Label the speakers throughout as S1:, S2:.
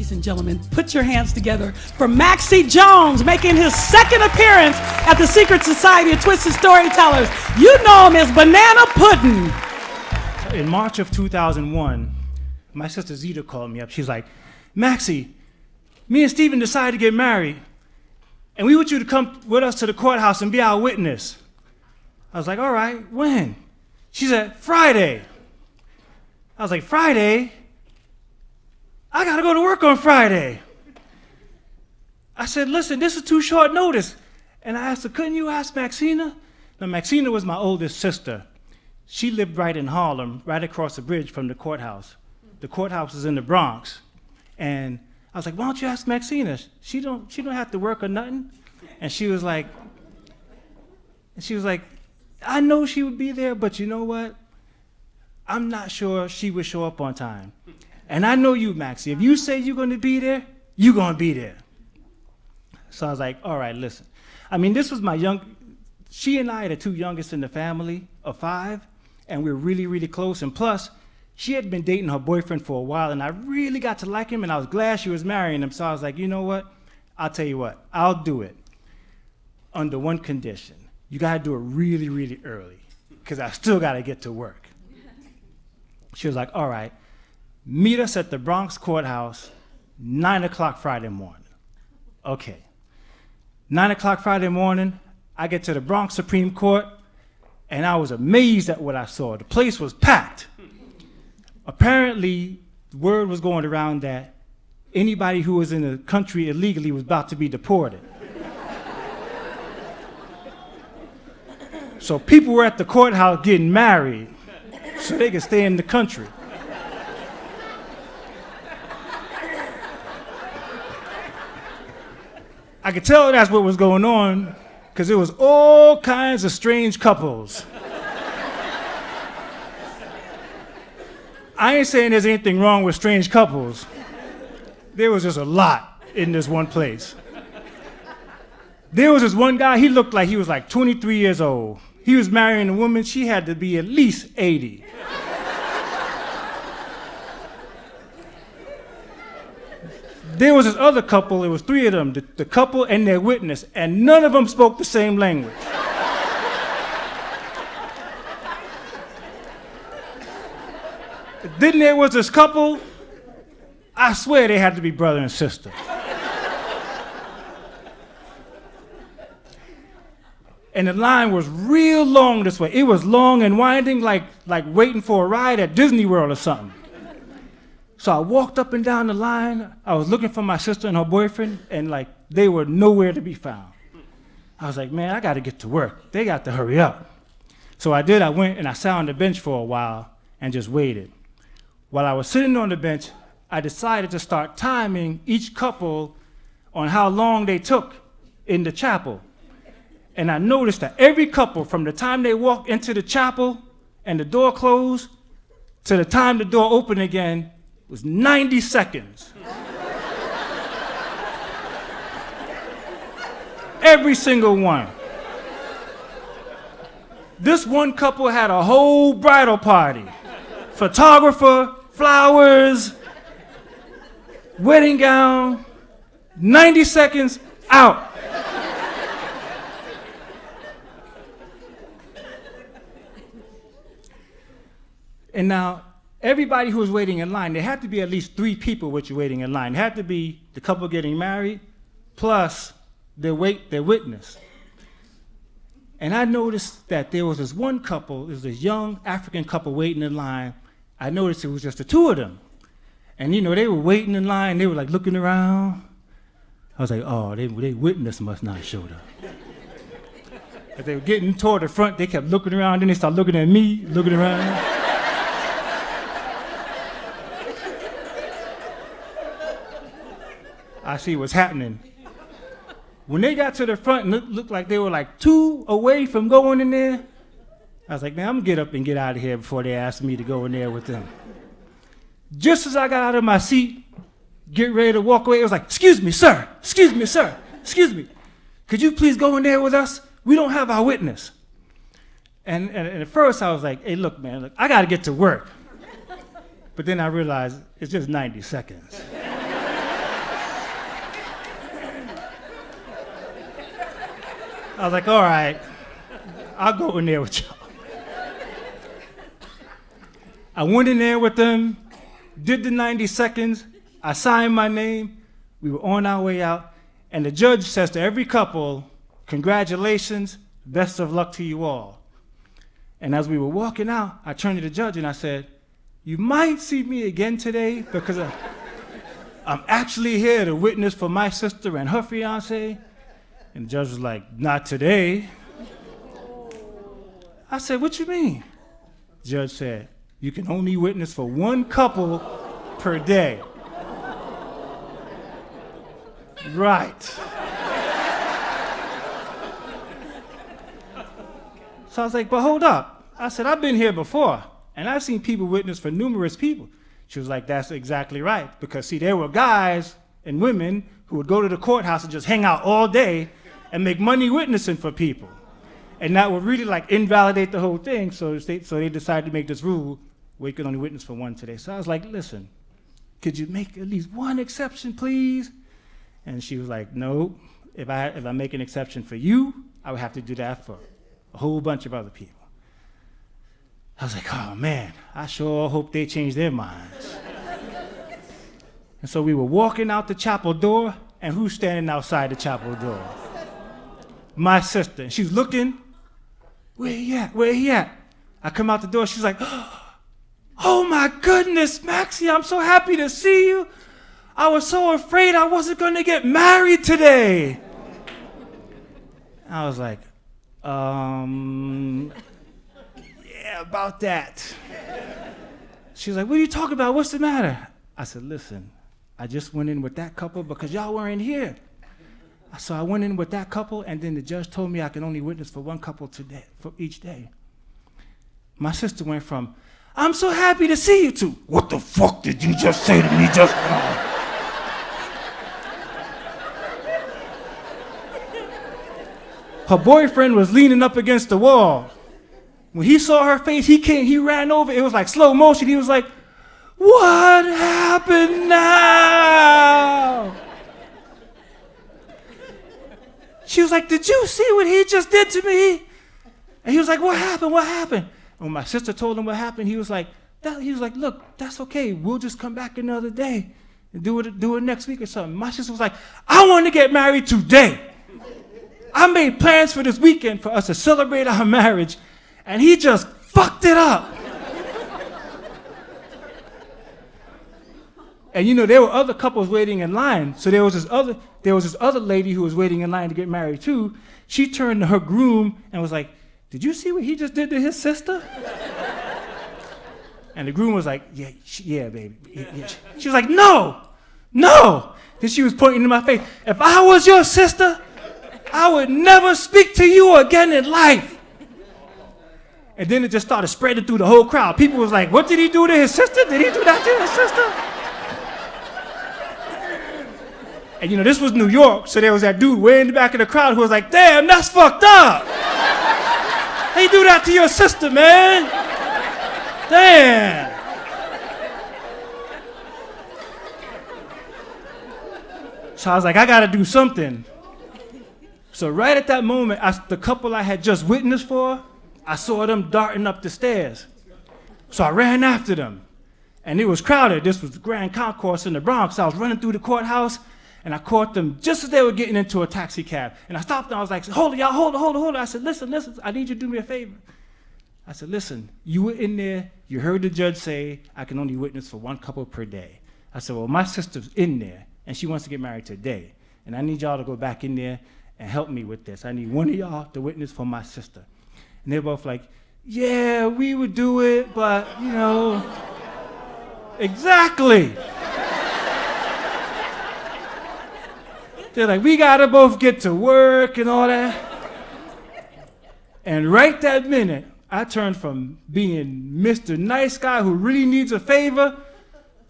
S1: ladies and gentlemen, put your hands together for Maxie Jones, making his second appearance at the Secret Society of Twisted Storytellers. You know him as Banana Pudding.
S2: In March of 2001, my sister Zita called me up. She's like, Maxie, me and Steven decided to get married, and we want you to come with us to the courthouse and be our witness. I was like, all right, when? She said, Friday. I was like, Friday? I gotta go to work on Friday. I said, listen, this is too short notice. And I asked her, couldn't you ask Maxina? Now, Maxina was my oldest sister. She lived right in Harlem, right across the bridge from the courthouse. The courthouse is in the Bronx. And I was like, why don't you ask Maxina? She don't have to work or nothing. And she was like, I know she would be there, but you know what? I'm not sure she would show up on time. And I know you, Maxie. If you say you're going to be there, you're going to be there. So I was like, all right, listen. I mean, this was she and I are the two youngest in the family of 5, and we're really, really close. And plus, she had been dating her boyfriend for a while, and I really got to like him, and I was glad she was marrying him. So I was like, you know what? I'll tell you what. I'll do it under one condition. You got to do it really, really early, because I still got to get to work. She was like, all right. Meet us at the Bronx courthouse, 9 o'clock Friday morning. Okay. 9 o'clock Friday morning, I get to the Bronx Supreme Court, and I was amazed at what I saw. The place was packed. Apparently, the word was going around that anybody who was in the country illegally was about to be deported. So people were at the courthouse getting married so they could stay in the country. I could tell that's what was going on because there was all kinds of strange couples. I ain't saying there's anything wrong with strange couples. There was just a lot in this one place. There was this one guy, he looked like he was like 23 years old. He was marrying a woman, she had to be at least 80. There was this other couple, there was 3 of them, the couple and their witness, and none of them spoke the same language. Then there was this couple, I swear they had to be brother and sister. And the line was real long this way. It was long and winding, like waiting for a ride at Disney World or something. So I walked up and down the line. I was looking for my sister and her boyfriend, and they were nowhere to be found. I was like, man, I got to get to work. They got to hurry up. So I did. I went and I sat on the bench for a while and just waited. While I was sitting on the bench, I decided to start timing each couple on how long they took in the chapel. And I noticed that every couple, from the time they walked into the chapel and the door closed to the time the door opened again, was 90 seconds. Every single one. This one couple had a whole bridal party. Photographer, flowers, wedding gown, 90 seconds, out. And now, everybody who was waiting in line, there had to be at least 3 people with you waiting in line. It had to be the couple getting married, plus their witness. And I noticed that there was this one couple, there was this young African couple waiting in line. I noticed it was just the 2 of them. And they were waiting in line, they were looking around. I was like, oh, they witness must not have showed up. As they were getting toward the front, they kept looking around, then they started looking at me, looking around. I see what's happening. When they got to the front and looked like they were 2 away from going in there, I was like, man, I'm gonna get up and get out of here before they ask me to go in there with them. Just as I got out of my seat, get ready to walk away, it was like, excuse me, sir, excuse me. Could you please go in there with us? We don't have our witness. And at first I was like, hey, look, man, I gotta get to work. But then I realized it's just 90 seconds. I was like, all right, I'll go in there with y'all. I went in there with them, did the 90 seconds, I signed my name, we were on our way out, and the judge says to every couple, congratulations, best of luck to you all. And as we were walking out, I turned to the judge and I said, you might see me again today because I'm actually here to witness for my sister and her fiance. And the judge was like, not today. I said, what you mean? The judge said, you can only witness for one couple per day. Right. So I was like, but hold up. I said, I've been here before, and I've seen people witness for numerous people. She was like, that's exactly right. Because, see, there were guys and women who would go to the courthouse and just hang out all day and make money witnessing for people. And that would really, like, invalidate the whole thing. So they decided to make this rule where you could only witness for one today. So I was like, listen, could you make at least one exception, please? And she was like, no. If I make an exception for you, I would have to do that for a whole bunch of other people. I was like, oh man, I sure hope they change their minds. And so we were walking out the chapel door, and who's standing outside the chapel door? My sister. And she's looking, where he at? Where he at? I come out the door, she's like, oh my goodness, Maxie, I'm so happy to see you. I was so afraid I wasn't gonna get married today. I was like, yeah, about that. She was like, what are you talking about? What's the matter? I said, listen, I just went in with that couple because y'all weren't here. So I went in with that couple, and then the judge told me I could only witness for one couple today, for each day. My sister went from, I'm so happy to see you, to, what the fuck did you just say to me just now? Her boyfriend was leaning up against the wall. When he saw her face, he ran over. It was like slow motion. He was like, what happened now? She was like, did you see what he just did to me? And he was like, what happened? What happened? And when my sister told him what happened, he was like, look, that's okay. We'll just come back another day and do it next week or something. My sister was like, I want to get married today. I made plans for this weekend for us to celebrate our marriage, and he just fucked it up. And you know, there were other couples waiting in line. So there was this other lady who was waiting in line to get married too. She turned to her groom and was like, did you see what he just did to his sister? And the groom was like, yeah, baby. Yeah. She was like, no. Then she was pointing to my face. If I was your sister, I would never speak to you again in life. And then it just started spreading through the whole crowd. People was like, what did he do to his sister? Did he do that to his sister? And you know, this was New York, so there was that dude way in the back of the crowd who was like, damn, that's fucked up. How you do that to your sister, man? Damn. So I was like, I gotta do something. So right at that moment, the couple I had just witnessed for, I saw them darting up the stairs. So I ran after them. And it was crowded. This was the Grand Concourse in the Bronx. I was running through the courthouse, and I caught them just as they were getting into a taxi cab. And I stopped them. I was like, hold it, y'all, hold it. I said, listen, I need you to do me a favor. I said, listen, you were in there. You heard the judge say I can only witness for one couple per day. I said, well, my sister's in there, and she wants to get married today. And I need y'all to go back in there and help me with this. I need one of y'all to witness for my sister. And they're both like, yeah, we would do it, but, you know, exactly. They're like, we gotta both get to work and all that. And right that minute, I turned from being Mr. Nice Guy who really needs a favor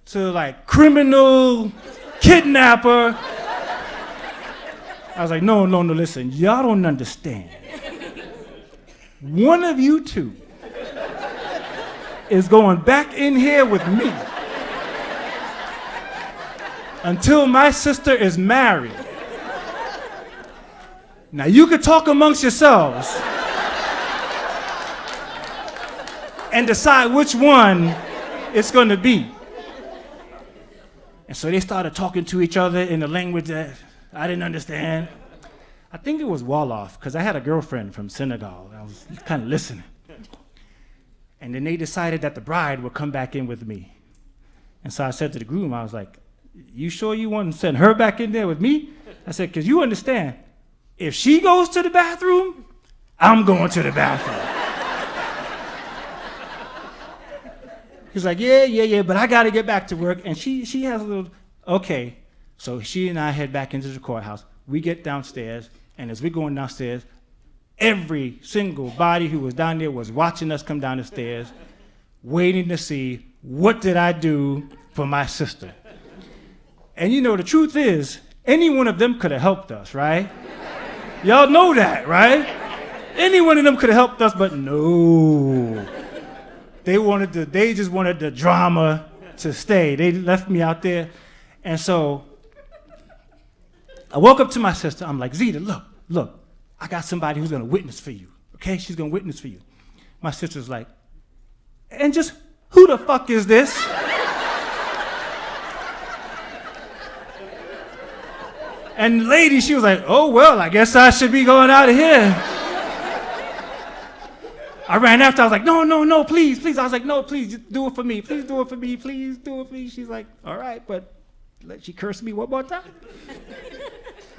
S2: to like criminal, kidnapper. I was like, no, listen, y'all don't understand. One of you two is going back in here with me until my sister is married. Now you could talk amongst yourselves and decide which one it's going to be. And so they started talking to each other in a language that I didn't understand. I think it was Wolof, because I had a girlfriend from Senegal. I was kind of listening. And then they decided that the bride would come back in with me. And so I said to the groom, I was like, you sure you want to send her back in there with me? I said, because you understand, if she goes to the bathroom, I'm going to the bathroom. He's like, yeah, but I got to get back to work. And she has a little, okay. So she and I head back into the courthouse. We get downstairs, and as we're going downstairs, every single body who was down there was watching us come down the stairs, waiting to see what did I do for my sister. And you know, the truth is, any one of them could have helped us, right? Y'all know that, right? Any one of them could have helped us, but no. They just wanted the drama to stay. They left me out there. And so I woke up to my sister. I'm like, Zita, look, I got somebody who's gonna witness for you, okay? She's gonna witness for you. My sister's like, and just who the fuck is this? And the lady, she was like, oh, well, I guess I should be going out of here. I ran after, I was like, no, please. I was like, no, please, just do it for me. Please do it for me, please do it for me. She's like, all right, but let she curse me one more time.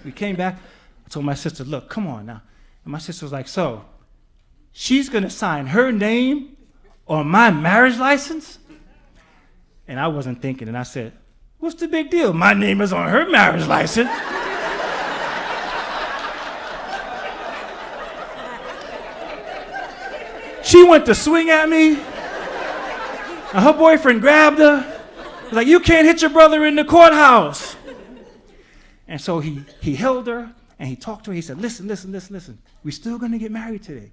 S2: We came back, I told my sister, look, come on now. And my sister was like, so, she's gonna sign her name on my marriage license? And I wasn't thinking, and I said, what's the big deal? My name is on her marriage license. She went to swing at me, and her boyfriend grabbed her. He was like, you can't hit your brother in the courthouse. And so he held her, and he talked to her. He said, listen. We're still gonna get married today.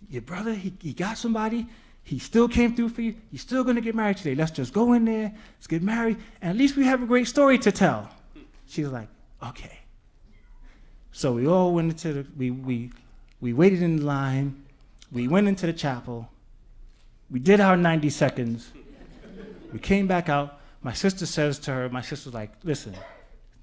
S2: Your brother, he got somebody. He still came through for you. You're still gonna get married today. Let's just go in there, let's get married, and at least we have a great story to tell. She was like, okay. So we all went into the, we waited in the line. We went into the chapel. We did our 90 seconds. We came back out. My sister says to her, my sister's like, listen,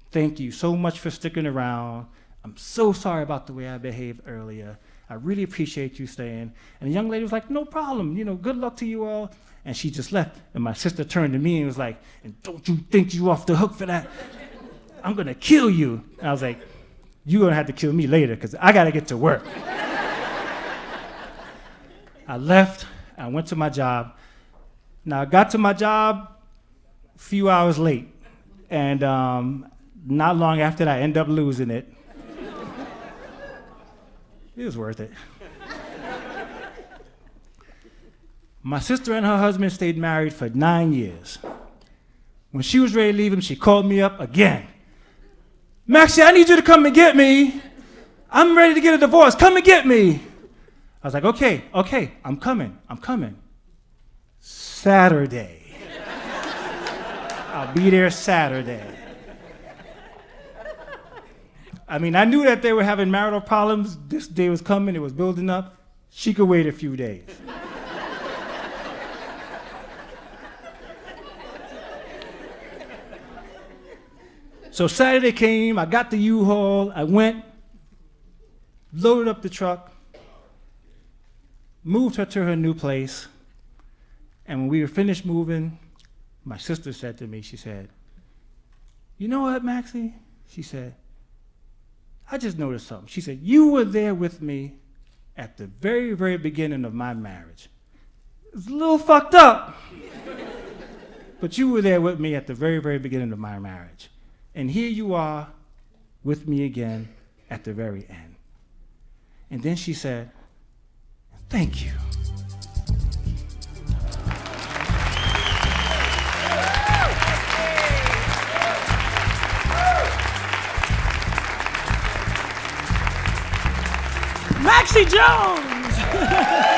S2: thank you so much for sticking around. I'm so sorry about the way I behaved earlier. I really appreciate you staying. And the young lady was like, no problem, good luck to you all. And she just left. And my sister turned to me and was like, and don't you think you off the hook for that? I'm gonna kill you. And I was like, you're gonna have to kill me later because I gotta get to work. I left, I went to my job. Now I got to my job a few hours late. And not long after that, I ended up losing it. It was worth it. My sister and her husband stayed married for 9 years. When she was ready to leave him, she called me up again. Maxie, I need you to come and get me. I'm ready to get a divorce. Come and get me. I was like, okay, I'm coming. Saturday. I'll be there Saturday. I mean, I knew that they were having marital problems. This day was coming, it was building up. She could wait a few days. So Saturday came, I got the U-Haul, I went, loaded up the truck, moved her to her new place, and when we were finished moving, my sister said to me, she said, you know what, Maxie? She said, I just noticed something. She said, you were there with me at the very, very beginning of my marriage. It's a little fucked up, but you were there with me at the very, very beginning of my marriage. And here you are with me again at the very end. And then she said, thank you.
S1: Maxie Jones!